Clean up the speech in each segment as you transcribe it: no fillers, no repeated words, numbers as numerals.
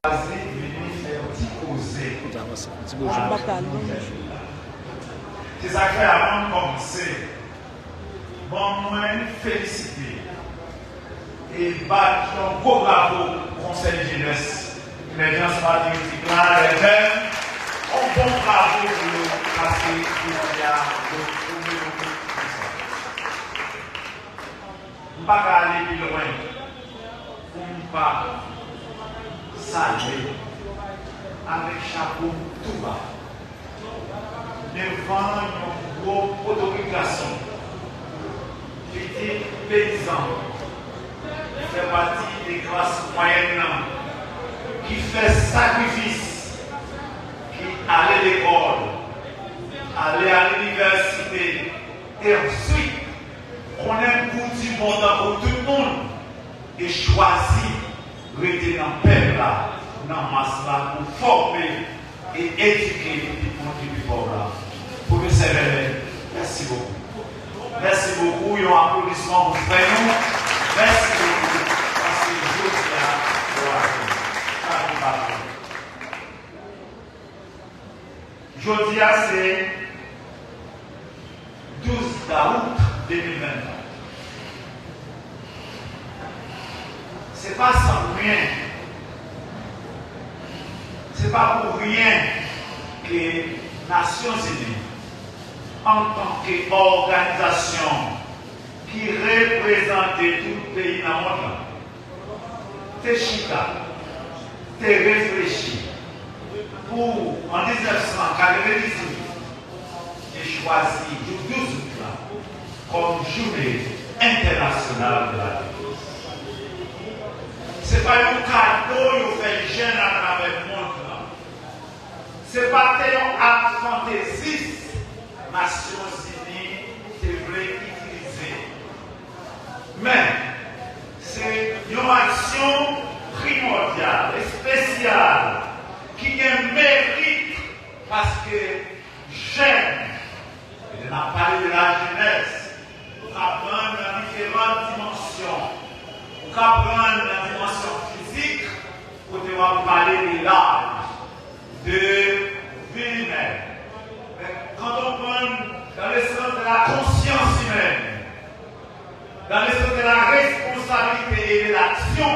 C'est ça que avant de commencer, bon, moi, féliciter et battre un gros bravo au Conseil de jeunesse. Les gens sont pas directifs là, les jeunes, un bon bravo pour nous parce qu'il y a on ne va pas aller plus loin. On ne va pas saluer avec chapeau tout bas. Devant une grosse autorisation qui était paysan, qui fait partie des classes moyennes, qui fait sacrifice, qui allait à l'école, allait à l'université, et ensuite, on aime pour du monde pour tout le monde, et choisit de rester dans le peuple là, dans la masse là, pour former et éduquer les gens du peuple là. Pour nous servir. Merci beaucoup. Merci beaucoup. Il y a un applaudissement pour frère. Merci beaucoup. Parce que jeudi, c'est 12 août 2020. C'est pas sans rien. C'est pas pour rien que les Nations Unies, en tant qu'organisation qui représente tout le pays dans le monde, t'es chita, t'es réfléchi pour, en 1998, j'ai choisi le 12 août comme journée internationale de la vie. Ce n'est pas un cadeau que fait les jeunes à travers le monde. Ce n'est pas un acte fantaisiste. Nations Unies devraient utiliser. Mais c'est une action primordiale et spéciale qui a mérite parce que j'aime, et on a parlé de la jeunesse, on apprend dans différentes dimensions, on apprend dans la dimension physique, on doit parler de l'âge, de vie humaine. Quand on prend dans le sens de la conscience humaine, dans le sens de la responsabilité et de l'action,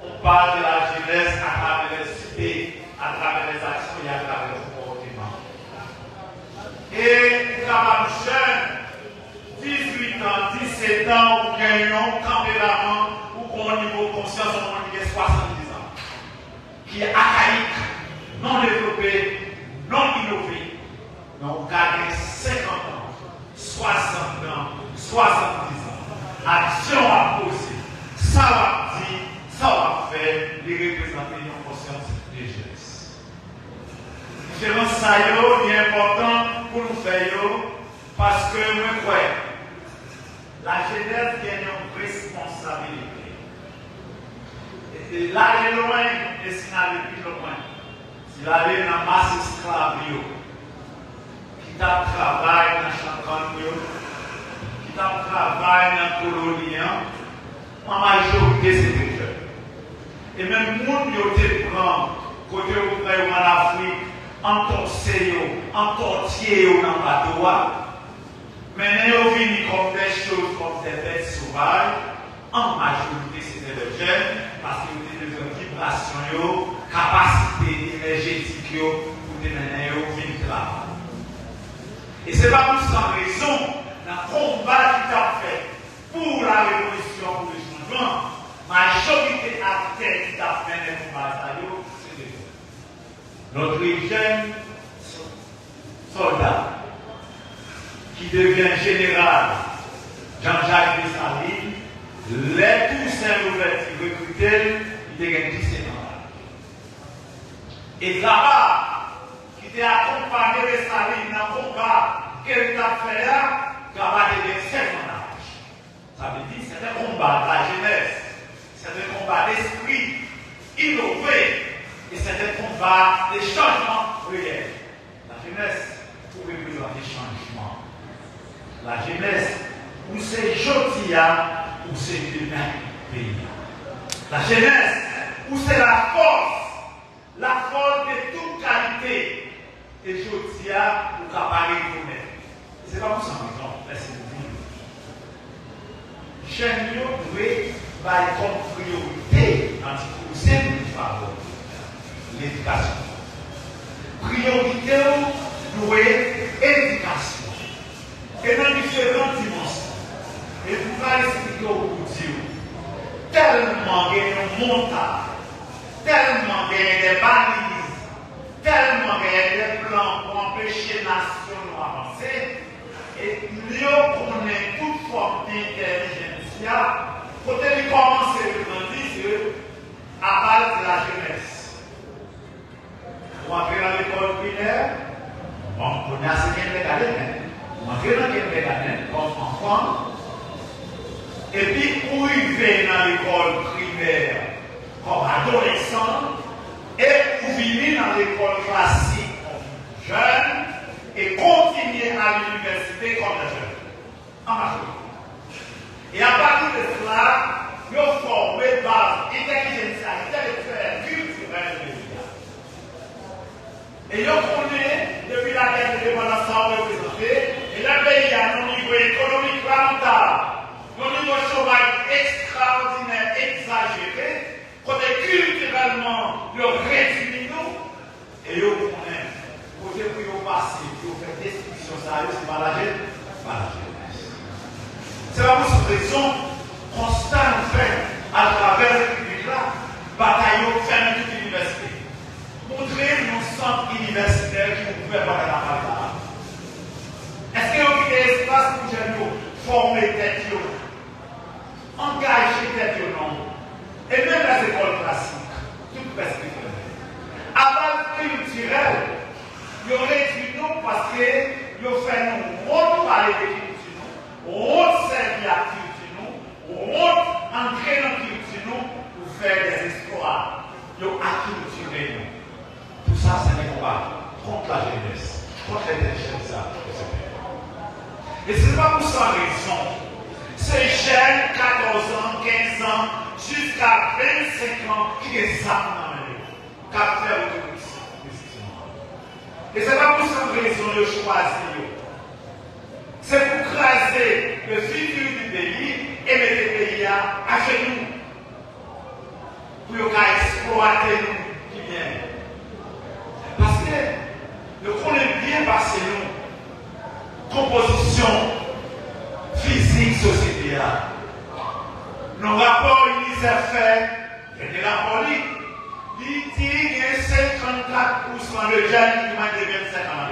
on parle de la jeunesse à travers les idées, à travers les actions et à travers le comportement. Et quand jeune, 18 ans, 17 ans, ou gagnons, tempérament, ou qu'on niveau de conscience, on a 70 ans, qui est archaïque, non développé, non innové. Donc, gagner 50 ans, 60 ans, 70 ans. Action à poser. Ça va dire, ça va faire, les représenter une conscience de jeunesse. Différence ça est important pour nous faire parce que nous croyons la jeunesse gagne une responsabilité. Et là, il est loin, et si on allait plus loin, si on allait dans la masse esclave, qui travaille dans le champ qui travaille dans la colonie, en majorité c'est des jeunes. Et même les gens qui prennent, côté en Afrique, en torse, en tortier dans le bateau, mais ils viennent comme des choses comme des bêtes sauvages, en majorité c'est des jeunes, parce qu'ils ont des vibrations, capacités énergétiques pour des venir travailler. Et ce n'est pas pour sans raison, dans le combat qui t'a fait pour la révolution, pour le changement, la majorité acteurs qui t'a fait les combats, c'est des jeunes. Notre jeune soldat, qui devient général, Jean-Jacques Dessalines, les Toussaint Louverture qui recrutaient, il était 17 ans. Et là-bas, qui était accompagné de Dessalines dans le combat qu'il a fait là, qui a été 7 ans d'âge. Ça veut dire que c'est un combat de la jeunesse, c'est un combat d'esprit innové, et c'est un combat de changement réel. La jeunesse pour représenter changement. La jeunesse, où c'est Jotia, où c'est demain pays. La jeunesse, où c'est la force de toute qualité. Et je dis à vous préparer vous-même. Ce n'est pas pour ça que merci beaucoup. Chaque jour, vous devez avoir comme priorité dans le conseil de parole, l'éducation. Priorité, doit être éducation. Et dans différentes dimensions. Et vous allez expliquer au bout de Dieu. Tellement il y a un montage, tellement il y a des balises, tellement il y a des plans pour empêcher les nations d'avancer. Et nous connaissons toute forme d'intelligence. Quand il commence à grandir à base de la jeunesse. Vous entrez dans l'école primaire, on connaît assez bien les gadets. Vous entrez dans les gadets comme enfant. Et puis, pour arriver dans l'école primaire comme adolescent, et pour venir dans l'école classique comme jeune, et continuer à l'université comme jeune. En Afrique. Et à partir de cela, nous formons une base intellectuelle, culturelle de l'État. Et nous connaissons, depuis la guerre de l'indépendance représentée, et le pays a un niveau économique lamentable. Nos niveaux de chômage extraordinaire, exagéré, côté culturellement, nous réduisons et nous connaissons. Côté pour nous passer, pour faire destruction, ça c'est pas la jeunesse. C'est pas pour cette raison constante fait à travers le public là, bataille fermer toute l'université. Montrer nos centres universitaires qui nous pouvaient parler dans la parole. Est-ce qu'il y a un espace pour nous former tête? Engager tête ou non. Et même les écoles classiques, tout perspective. À base culturelle, il y aurait du nous parce que il fait nous parler de culture, on servir à culture, on entrer dans la culture pour faire des exploits. Il acculturer nous. Tout ça, c'est un combat contre la jeunesse, contre l'intelligence. Et ce n'est pas pour ça raison. Ces jeunes, 14 ans, 15 ans, jusqu'à 25 ans, qui examinent qui fait autorisation. Et ce n'est pas pour cette raison de choisir. C'est pour craser le futur du pays et mettre le pays à genoux. Pour exploiter nous qui vient. Parce que nous connaissons bien passer nous, composition physique société. Nos rapports UNICEF et de la police, il dit qu'il y a 54% de jeunes qui ont de 25 ans.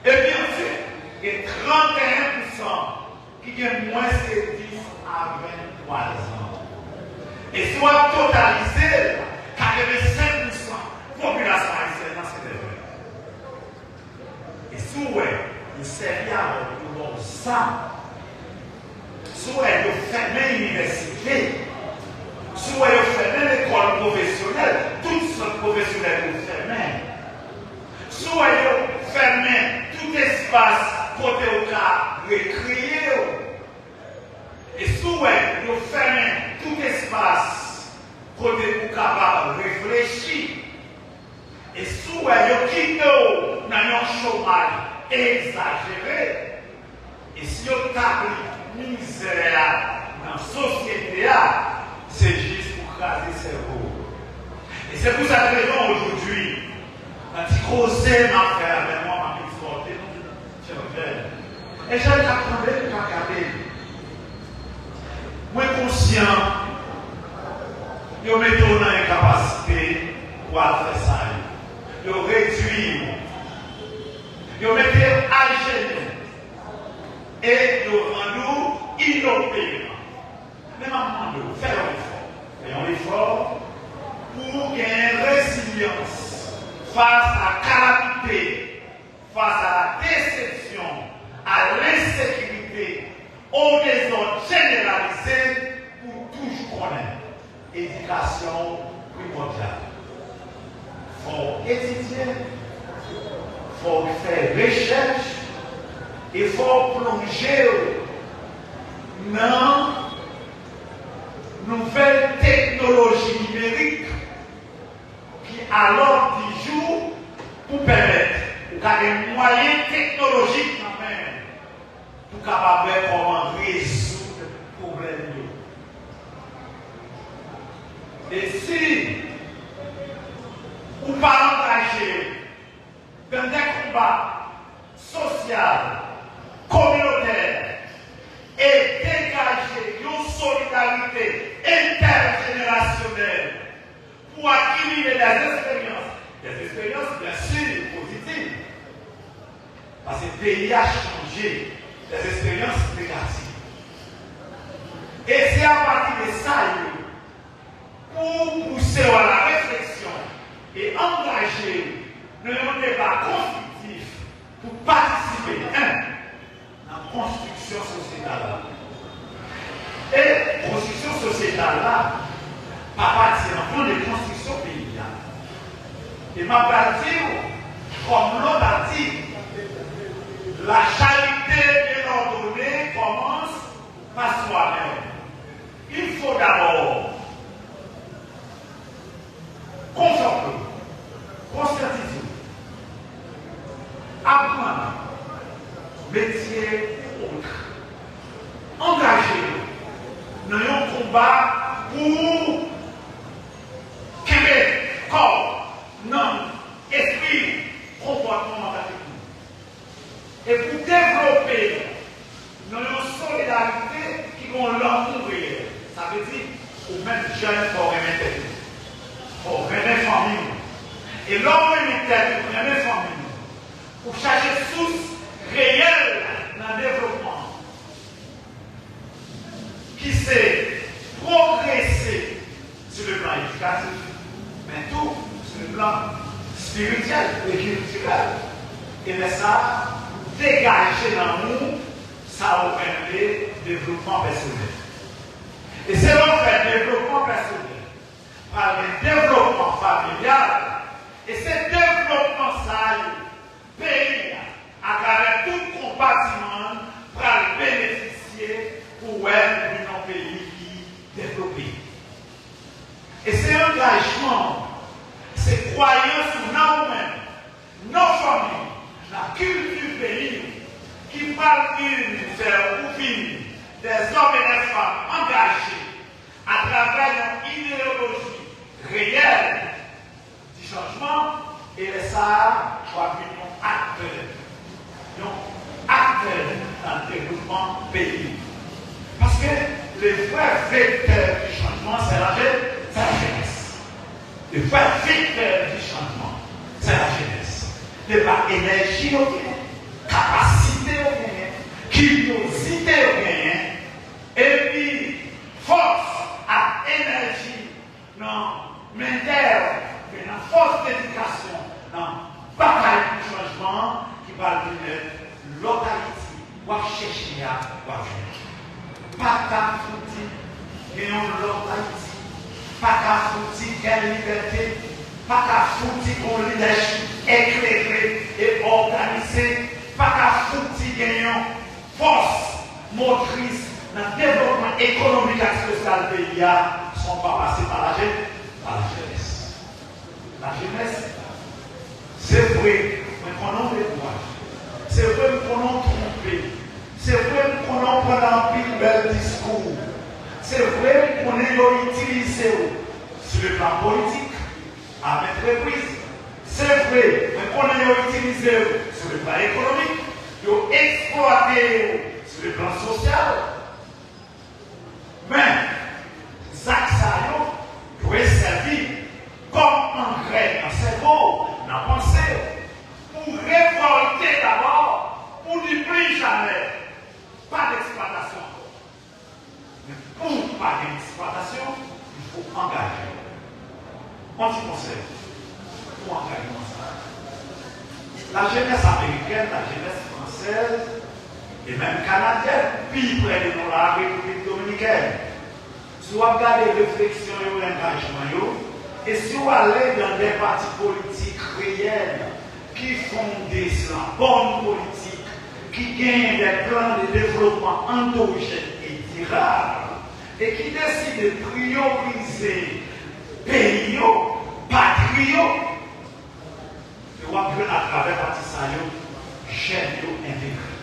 Et bien fait, il y a 31% qui ont moins de 10 à 23 ans. Et si on a totalisé 85% de la population haïtienne dans cette époque. Et si on a servi à nous ça, soit elle ferme l'université, soit elle ferme l'école professionnelle, toutes sortes professionnelles vous fermez. Soit elle ferme tout espace pour te récréer. Et soit elle ferme tout espace pour te capable réfléchir. Et soit elle quitte dans un chômage exagéré. Et si on tape misère dans la société, c'est juste pour craser ses cerveau. Et c'est pour cette raison aujourd'hui, quand tu creuses ma frère, mais moi, ma petite forte, et j'ai appris de regarder. Moi, conscient, je mets dans l'incapacité pour faire ça. Je réduis, je mets à genoux. Et nous rendons inopérants. Mais maman, nous faisons l'effort. Faisons l'effort pour gagner résilience face à la calamité, face à la déception, à l'insécurité, au désordre généralisé pour toujours connaître. Éducation primordiale. Il faut étudier, il faut faire recherche. Il faut plonger dans nouvelles technologies numérique qui alors du jour pour permettre des moyens technologiques même pour capable comment résoudre le problème. Et si vous ne pas engagé dans des combats sociaux, communautaires et dégager une solidarité intergénérationnelle pour acquérir des expériences bien sûr positives. Parce que le pays a changé, des expériences négatives. Et c'est à partir de ça, pour pousser à la réflexion et engager un débat constructif pour participer à la construction sociétale. Et construction sociétale là, pas partir en de construction pays. Et ma partie, comme l'autre a dit, la charité bien ordonnée commence par soi-même. Il faut d'abord conforter, conscientiser, apprendre, métier autre, engager dans un combat pour créer corps, non, esprit, comportement mental. Et pour développer une solidarité qui vont l'encourager. Ça veut dire aux mêmes jeunes pour remettre pour remettre famille. Et l'homme remettre pour remettre famille. Pour chercher source réelle dans le développement. Qui sait progresser sur le plan éducatif, mais tout sur le plan spirituel et culturel. Et mais ça, dégager dans nous, ça va permettre le développement personnel. Et c'est l'on fait le développement personnel par le développement familial. Et ce développement, ça, le pays, à travers tout compartiment, pour bénéficier pour être un pays qui est développé. Et c'est engagement, c'est croyance sur nous-mêmes, nos familles, la culture du pays, qui parle d'une faire ou finir des hommes et des femmes engagés à travers une idéologie réelle du changement, et ça doit être un acteur. Donc, acteur dans le développement pays. Parce que le vrai vecteur du changement, c'est la jeunesse. Le vrai vecteur du changement, c'est la jeunesse. De par énergie, capacité, curiosité, et puis force à énergie, non, mentale, mais la force d'éducation, non, bataille pour changement qui va venir localité, ou chercher à voir. Pas qu'à foutre, et on localité, pas qu'à foutre, quelle liberté, pas qu'à foutre, qu'on leadership éclairé et organisé, pas qu'à foutre, gagnant force motrice dans le développement économique et social du pays ne sont pas passés par la jeunesse. La jeunesse, c'est vrai qu'on a des courage. C'est vrai qu'on a trompé. C'est vrai qu'on a pris un pile bel discours. C'est vrai qu'on a utilisé sur le plan politique à maintes reprises. C'est vrai qu'on a utilisé sur le plan économique. Ils ont exploité sur le plan social. Mais, Zach Sayo doit servir comme engrais dans le cerveau, dans la pensée, pour révolter d'abord, pour ne plus jamais, pas d'exploitation. Mais pour pas d'exploitation, il faut engager. On dit conseil pour engager ça. La jeunesse américaine, la jeunesse française, et même canadienne, puis près de nous, la République dominicaine. Si vous regardez les réflexions et l'engagement, et si vous allez dans des partis politiques réels qui fondent sur la bonne politique, qui gagnent des plans de développement endogènes et durables, et qui décident de prioriser pays, patrie, et on apprend à travers la partie ça, j'aime intégrer,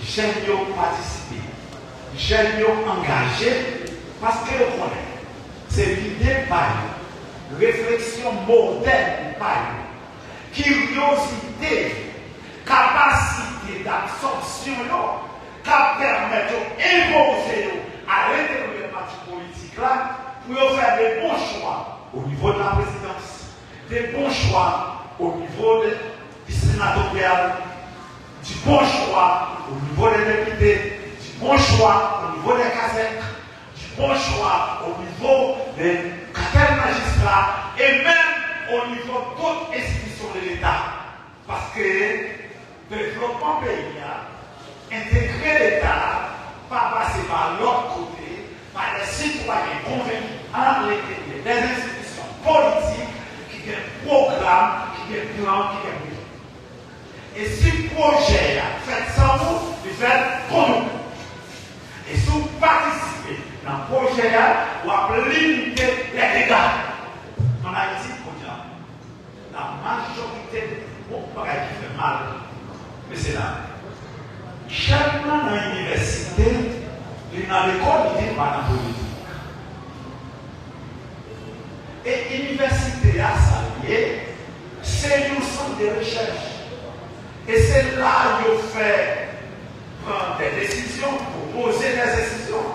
j'aime participer, j'aime engager, parce que le connaît, c'est l'idée par réflexion moderne par curiosité, capacité d'absorption, qui permet d'imposer à l'intérieur des partis politiques là, pour faire des bons choix au niveau de la présidence, des bons choix au niveau du sénatorial, du bon choix au niveau des députés, du bon choix au niveau des casettes, du bon choix au niveau des cadres magistrats et même au niveau d'autres institutions de l'État. Parce que le développement pays, intégrer l'État, pas passer par l'autre côté, par les citoyens convaincus en l'intérieur des institutions politiques qui ont un programme, qui ont un plan, qui ont un but. Et si le projet fait sans vous, il fait pour nous. Et si vous participez dans le projet, vous allez limiter les dégâts. En Haïti, la majorité de bagages qui fait mal, mais c'est là. Chaque dans l'université, dans l'école, il n'est pas dans la politique. Et l'université à Salier, c'est un centre de recherche. Et c'est là qu'il fait prendre des décisions, pour poser des décisions.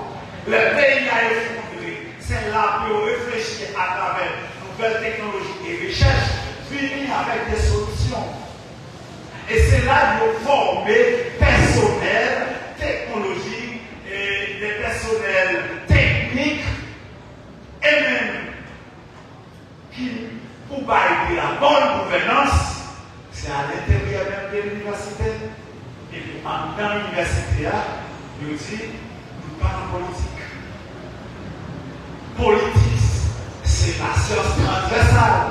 Le pays a effondré. C'est là pour réfléchir à travers nouvelles technologies et recherches, venir avec des solutions. Et c'est là qu'il faut former personnel, technologique, et des personnels techniques, et même qui, pour aider la bonne gouvernance, c'est à l'intérieur même de l'université. Et puis, dans l'université, je dis, nous pas en politique. Politique, c'est la science transversale,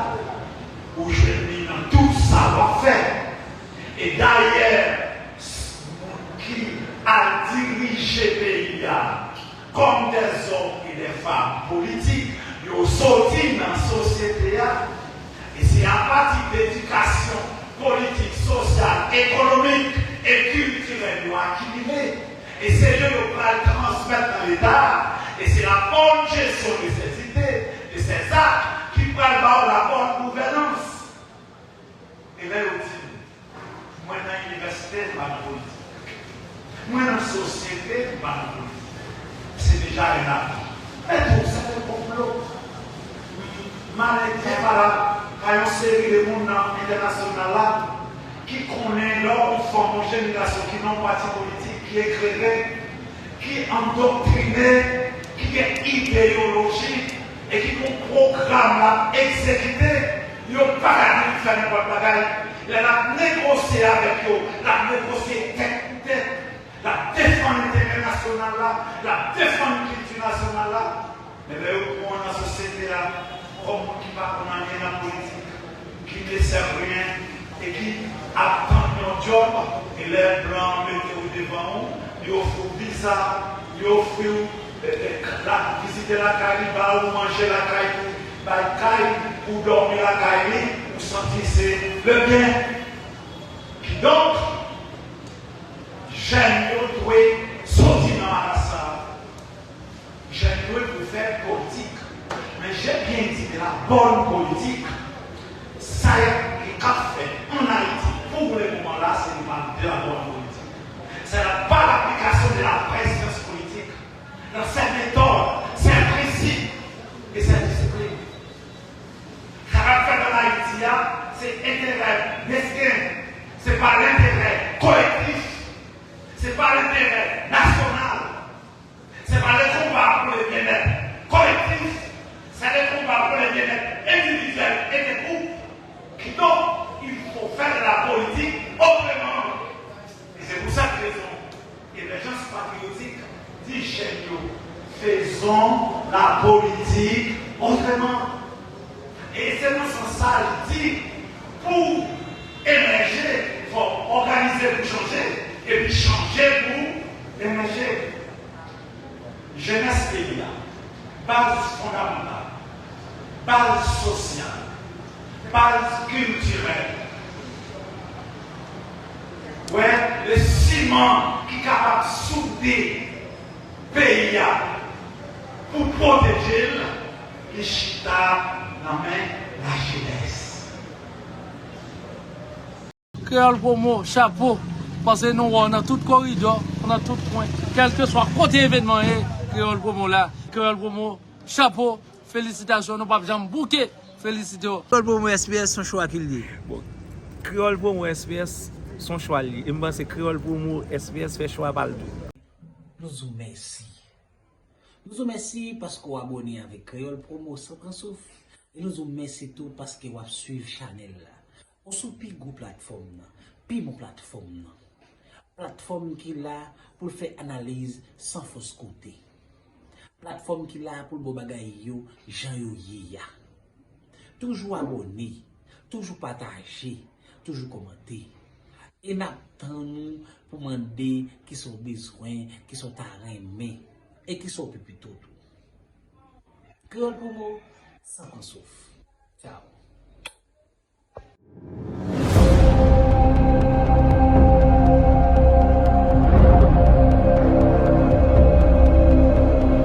où je dis dans tout savoir-faire. Et d'ailleurs, qui a dirigé le pays comme des hommes et des femmes politiques, ils ont sorti dans la société. Et c'est à partir d'éducation politique, sociale, économique et culturelle qui ont accumulé. Et c'est eux qui vont transmettre dans l'État. Et c'est la bonne gestion de ces idées, de ces actes qui prennent la bonne gouvernance. Et là, on dit, moi dans l'université, je ne suis pas dans la politique. Moi dans la société, je ne suis pas dans la politique. C'est déjà un acte. Mais tout ça, c'est un complot. Maladie, voilà, il y a une série de monde international qui connaît leur forme de génération, qui n'ont pas de politique, qui est éclairé, qui est endoctriné, qui est idéologique et qui ont un programme exécuté. Ils n'ont pas de faire n'importe quoi. Il a négocié avec eux, la négocié tête à tête, la défense internationale, la défense culture nationale. Mais là, on a une société là, comme qui va commander la politique, qui ne sert rien et qui attend leur job, et les blancs mettent devant eux, ils offrent visa, ils offrent visiter la caille, ou manger la caille, pour dormir la caille, pour sentir c'est le bien. Donc, j'aime trouver sortir dans la race. J'aime pour faire politique. Mais j'ai bien dit que la bonne politique, ça est fait en Haïti. Pour le moment là, c'est de la bonne politique. Ce n'est pas l'application de la présence politique. Dans cette méthode, c'est un principe et c'est une discipline. Le caractère de l'Haïti, c'est intérêt mesquin. Ce n'est pas l'intérêt collectif. Ce n'est pas l'intérêt national. Ce n'est pas le combat pour le bien-être collectif. C'est le combat pour le bien-être individuel et des groupes. Qui donc, il faut faire de la politique autrement. Et c'est pour cette raison que les gens patriotiques disent chez nous, faisons la politique autrement. Et c'est dans ce sens ça, il dit, pour émerger, il faut organiser pour changer, et puis changer pour émerger. Jeunesse pays, base fondamentale. base sociale, base culturelle. Ouais, le ciment qui est capable de souder le pays pour protéger les chita dans la jeunesse. Créole Promo, chapeau, parce que nous, on a tout corridor, on a tout point, quel que soit côté événement, Créole Promo là, Créole Promo, chapeau, félicitations, nous pas jamais bouquet, félicitations. Créole Promo SPS son choix qu'il dit. Bon, Créole Promo SPS son choix li. Et moi c'est Créole Promo SPS fait choix par le tout. Nous vous merci. Nous vous merci parce qu'on abonné avec Créole Promo sans prendre souffle. Et nous vous merci tout parce que vous suivez Chanel là. On sous pi gros plateforme là, pi mon plateforme là. Plateforme qui là pour faire analyse sans fausse côté. Plateforme qui là pour le bagay yo, Jean yo ya. Toujours abonné, toujours partager, toujours commenter. Et n'attendons pour demander qui sont besoins, qui sont aimés et qui sont plus tout. Créole Promo, sans qu'on souffre. Ciao.